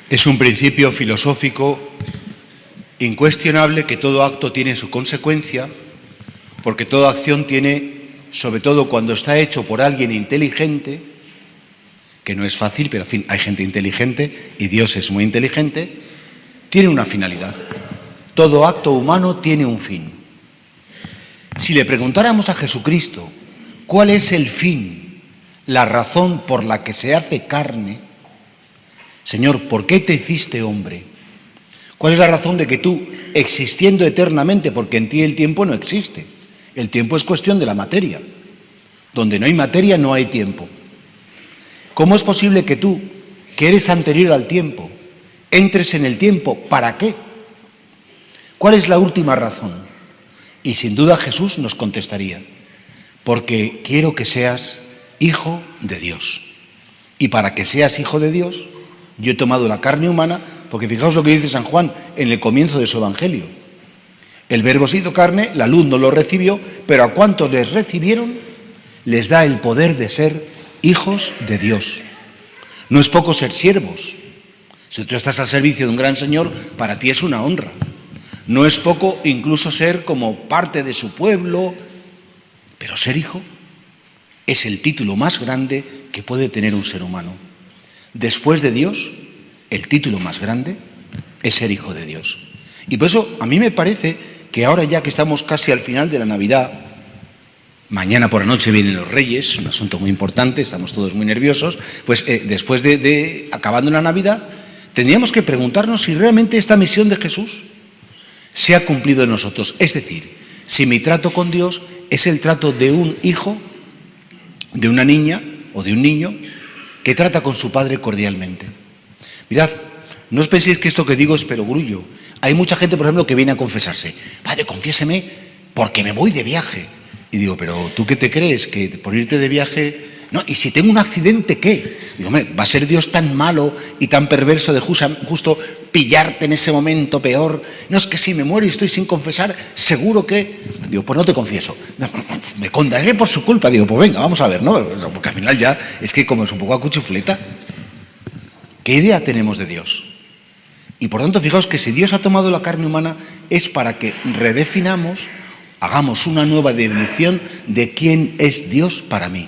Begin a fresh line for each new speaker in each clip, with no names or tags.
Es un principio filosófico incuestionable que todo acto tiene su consecuencia, porque toda acción tiene, sobre todo cuando está hecho por alguien inteligente, que no es fácil, pero en fin, hay gente inteligente y Dios es muy inteligente, tiene una finalidad. Todo acto humano tiene un fin. Si le preguntáramos a Jesucristo cuál es el fin, la razón por la que se hace carne, Señor, ¿por qué te hiciste hombre? ¿Cuál es la razón de que tú, existiendo eternamente, porque en ti el tiempo no existe? El tiempo es cuestión de la materia. Donde no hay materia, no hay tiempo. ¿Cómo es posible que tú, que eres anterior al tiempo, entres en el tiempo? ¿Para qué? ¿Cuál es la última razón? Y sin duda Jesús nos contestaría: porque quiero que seas hijo de Dios. Y para que seas hijo de Dios, yo he tomado la carne humana, porque fijaos lo que dice San Juan en el comienzo de su Evangelio. El Verbo se hizo carne, la luz no lo recibió, pero a cuantos les recibieron, les da el poder de ser hijos de Dios. No es poco ser siervos. Si tú estás al servicio de un gran Señor, para ti es una honra. No es poco incluso ser como parte de su pueblo, pero ser hijo es el título más grande que puede tener un ser humano. Después de Dios, el título más grande es ser hijo de Dios. Y por eso a mí me parece que ahora, ya que estamos casi al final de la Navidad, mañana por la noche vienen los Reyes, un asunto muy importante, estamos todos muy nerviosos, pues después de acabando la Navidad, tendríamos que preguntarnos si realmente esta misión de Jesús se ha cumplido en nosotros. Es decir, si mi trato con Dios es el trato de un hijo, de una niña o de un niño que trata con su padre cordialmente. Mirad, no os penséis que esto que digo es perogrullo. Hay mucha gente, por ejemplo, que viene a confesarse: padre, confiéseme porque me voy de viaje. Y digo, pero ¿tú qué te crees? ¿Que por irte de viaje? No, ¿y si tengo un accidente qué? Digo, hombre, ¿va a ser Dios tan malo y tan perverso de justo pillarte en ese momento peor? No, es que si me muero y estoy sin confesar, seguro que... Digo, pues no te confieso. No, me condenaré por su culpa. Digo, pues venga, vamos a ver, ¿no? Porque al final ya es que como es un poco a cuchufleta. ¿Qué idea tenemos de Dios? Y por tanto, fijaos que si Dios ha tomado la carne humana es para que redefinamos, hagamos una nueva definición de quién es Dios para mí.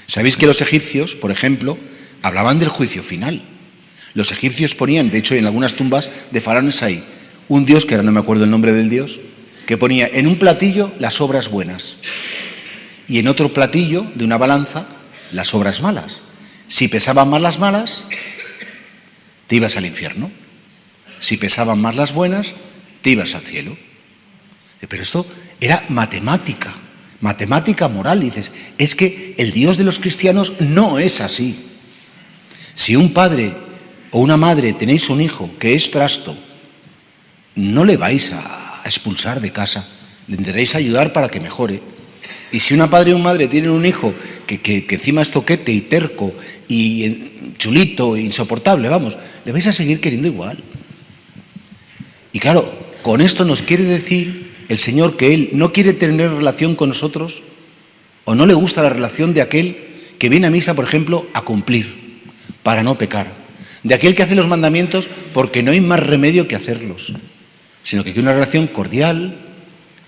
Sabéis que los egipcios, por ejemplo, hablaban del juicio final. Los egipcios ponían, de hecho en algunas tumbas de faraones hay un dios, que ahora no me acuerdo el nombre del dios, que ponía en un platillo las obras buenas y en otro platillo de una balanza las obras malas. Si pesaban más las malas, te ibas al infierno. Si pesaban más las buenas, te ibas al cielo. Pero esto era matemática moral. Y dices, es que el Dios de los cristianos no es así. Si un padre o una madre tenéis un hijo que es trasto, no le vais a expulsar de casa, le intentéis ayudar para que mejore. Y si una padre o una madre tienen un hijo que encima es toquete y terco y chulito e insoportable, vamos, le vais a seguir queriendo igual. Y claro, con esto nos quiere decir el Señor que Él no quiere tener relación con nosotros, o no le gusta la relación de aquel que viene a misa, por ejemplo, a cumplir, para no pecar, de aquel que hace los mandamientos porque no hay más remedio que hacerlos, sino que quiere una relación cordial,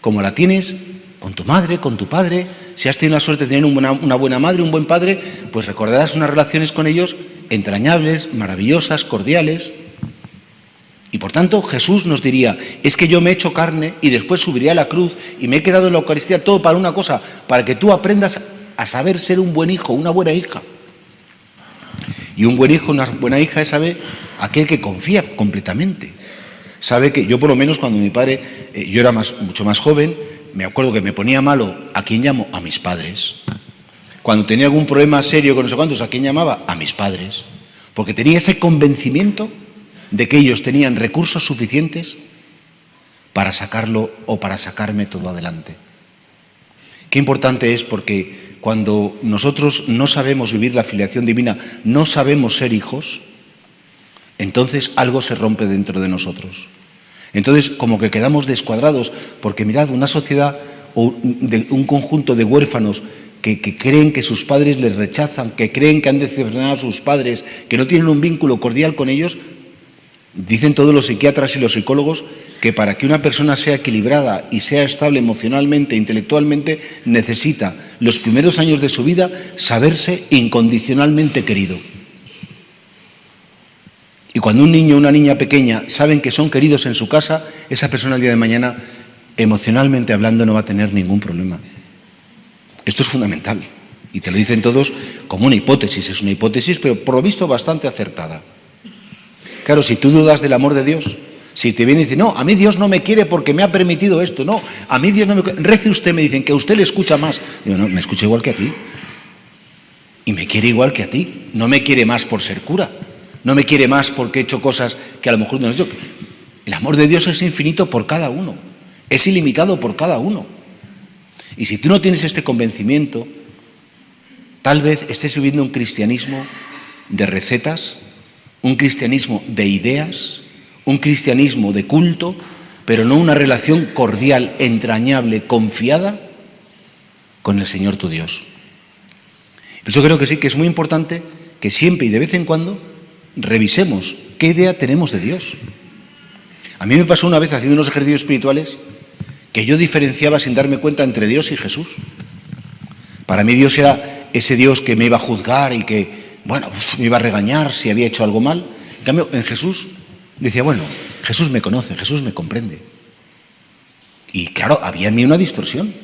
como la tienes con tu madre, con tu padre. Si has tenido la suerte de tener una buena madre, un buen padre, pues recordarás unas relaciones con ellos entrañables, maravillosas, cordiales. Y por tanto Jesús nos diría, es que yo me he hecho carne y después subiré a la cruz y me he quedado en la Eucaristía todo para una cosa, para que tú aprendas a saber ser un buen hijo, una buena hija. Y un buen hijo, una buena hija es aquel que confía completamente. Sabe que yo, por lo menos cuando mi padre, yo era mucho más joven, me acuerdo que me ponía malo, ¿a quién llamo? A mis padres. Cuando tenía algún problema serio con no sé cuántos, ¿a quién llamaba? A mis padres. Porque tenía ese convencimiento de que ellos tenían recursos suficientes para sacarlo o para sacarme todo adelante. Qué importante es, porque cuando nosotros no sabemos vivir la filiación divina, no sabemos ser hijos, entonces algo se rompe dentro de nosotros. Entonces como que quedamos descuadrados, porque mirad, una sociedad o un conjunto de huérfanos que creen que sus padres les rechazan, que creen que han decepcionado a sus padres, que no tienen un vínculo cordial con ellos. Dicen todos los psiquiatras y los psicólogos que para que una persona sea equilibrada y sea estable emocionalmente, intelectualmente, necesita los primeros años de su vida saberse incondicionalmente querido. Y cuando un niño o una niña pequeña saben que son queridos en su casa, esa persona el día de mañana, emocionalmente hablando, no va a tener ningún problema. Esto es fundamental. Y te lo dicen todos como una hipótesis. Es una hipótesis, pero por lo visto bastante acertada. Claro, si tú dudas del amor de Dios, si te viene y dice, no, a mí Dios no me quiere porque me ha permitido esto, no, a mí Dios no me quiere, rece usted, me dicen que a usted le escucha más. Digo, no, me escucha igual que a ti. Y me quiere igual que a ti. No me quiere más por ser cura. No me quiere más porque he hecho cosas que a lo mejor no he hecho. El amor de Dios es infinito por cada uno. Es ilimitado por cada uno. Y si tú no tienes este convencimiento, tal vez estés viviendo un cristianismo de recetas, un cristianismo de ideas, un cristianismo de culto, pero no una relación cordial, entrañable, confiada con el Señor tu Dios. Por eso creo que sí, que es muy importante que siempre y de vez en cuando revisemos qué idea tenemos de Dios. A mí me pasó una vez haciendo unos ejercicios espirituales que yo diferenciaba sin darme cuenta entre Dios y Jesús. Para mí Dios era ese Dios que me iba a juzgar y que, bueno, me iba a regañar si había hecho algo mal. En cambio, en Jesús decía, bueno, Jesús me conoce, Jesús me comprende. Y claro, había en mí una distorsión.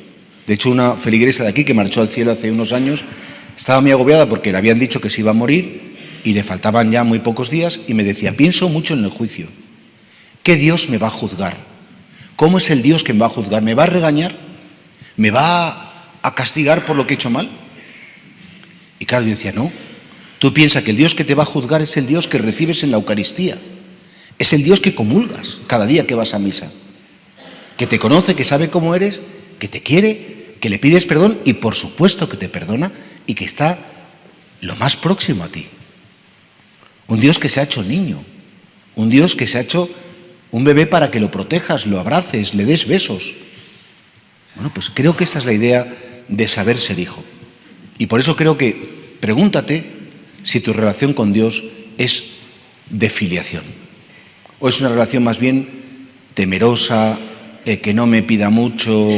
De hecho, una feligresa de aquí que marchó al cielo hace unos años estaba muy agobiada porque le habían dicho que se iba a morir y le faltaban ya muy pocos días y me decía, pienso mucho en el juicio. ¿Qué Dios me va a juzgar? ¿Cómo es el Dios que me va a juzgar? ¿Me va a regañar? ¿Me va a castigar por lo que he hecho mal? Y claro, yo decía, no. Tú piensas que el Dios que te va a juzgar es el Dios que recibes en la Eucaristía. Es el Dios que comulgas cada día que vas a misa. Que te conoce, que sabe cómo eres, que te quiere, que le pides perdón y por supuesto que te perdona y que está lo más próximo a ti. Un Dios que se ha hecho niño. Un Dios que se ha hecho un bebé para que lo protejas, lo abraces, le des besos. Bueno, pues creo que esta es la idea de saber ser hijo. Y por eso creo que pregúntate si tu relación con Dios es de filiación. O es una relación más bien temerosa, que no me pida mucho,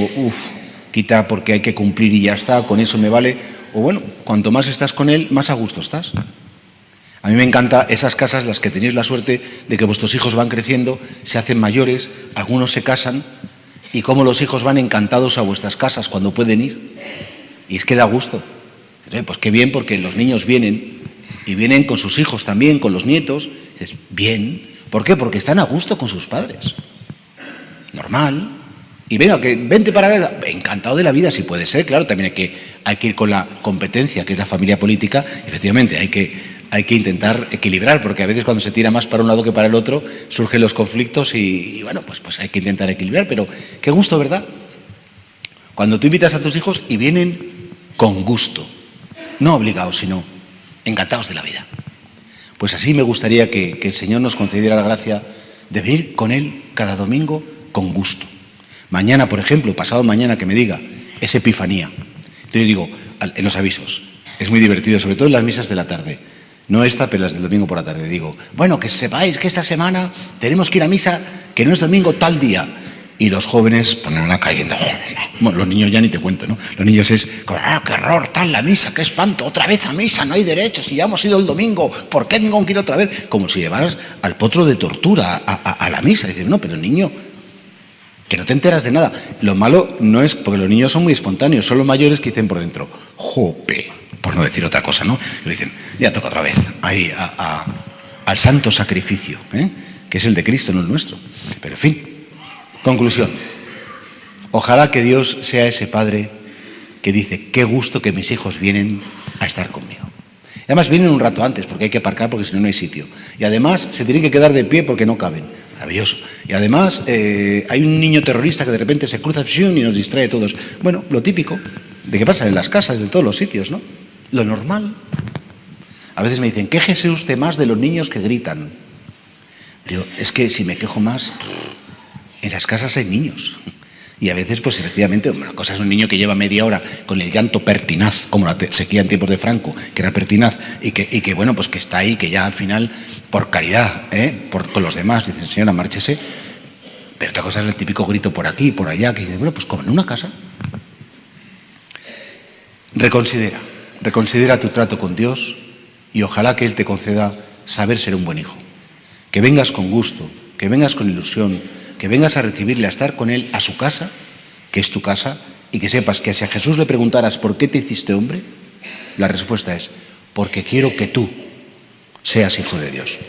quita porque hay que cumplir y ya está, con eso me vale. O bueno, cuanto más estás con Él, más a gusto estás. A mí me encantan esas casas, las que tenéis la suerte de que vuestros hijos van creciendo, se hacen mayores, algunos se casan, y cómo los hijos van encantados a vuestras casas cuando pueden ir. Y es que da gusto. Pues qué bien, porque los niños vienen, y vienen con sus hijos también, con los nietos. Dices, bien. ¿Por qué? Porque están a gusto con sus padres. Normal. Y venga, que vente para acá. Encantado de la vida, si puede ser. Claro, también hay que ir con la competencia, que es la familia política. Efectivamente, hay que intentar equilibrar, porque a veces cuando se tira más para un lado que para el otro, surgen los conflictos y bueno, pues hay que intentar equilibrar. Pero qué gusto, ¿verdad? Cuando tú invitas a tus hijos y vienen con gusto. No obligados, sino encantados de la vida. Pues así me gustaría que el Señor nos concediera la gracia de venir con Él cada domingo con gusto. Mañana, por ejemplo, pasado mañana, que me diga, es Epifanía. Entonces yo digo, en los avisos, es muy divertido, sobre todo en las misas de la tarde. No esta, pero las del domingo por la tarde. Digo, bueno, que sepáis que esta semana tenemos que ir a misa, que no es domingo tal día. Y los jóvenes ponen una cayendo. Bueno, los niños ya ni te cuento, ¿no? Los niños es, qué horror, tal la misa, qué espanto, otra vez a misa, no hay derechos, si ya hemos ido el domingo, ¿por qué tengo que ir otra vez? Como si llevaras al potro de tortura a la misa. Y dices, no, pero niño, que no te enteras de nada. Lo malo no es, porque los niños son muy espontáneos, son los mayores que dicen por dentro, jope, por no decir otra cosa, ¿no? Y dicen, ya toca otra vez, ahí, al santo sacrificio, que es el de Cristo, no el nuestro. Pero en fin. Conclusión, ojalá que Dios sea ese padre que dice, qué gusto que mis hijos vienen a estar conmigo. Y además vienen un rato antes porque hay que aparcar porque si no, no hay sitio. Y además se tienen que quedar de pie porque no caben. Maravilloso. Y además hay un niño terrorista que de repente se cruza y nos distrae a todos. Bueno, lo típico de que pasa en las casas, de todos los sitios, ¿no? Lo normal. A veces me dicen, quéjese usted más de los niños que gritan. Digo, es que si me quejo más... En las casas hay niños. Y a veces, pues efectivamente, una cosa es un niño que lleva media hora con el llanto pertinaz, como la sequía en tiempos de Franco, que era pertinaz, y que bueno, pues que está ahí, que ya al final, por caridad, con los demás, dicen, señora, márchese. Pero otra cosa es el típico grito por aquí, por allá, que dice, bueno, pues como en una casa. Reconsidera tu trato con Dios y ojalá que Él te conceda saber ser un buen hijo. Que vengas con gusto, que vengas con ilusión, que vengas a recibirle, a estar con Él a su casa, que es tu casa, y que sepas que si a Jesús le preguntaras ¿por qué te hiciste hombre? La respuesta es, porque quiero que tú seas hijo de Dios.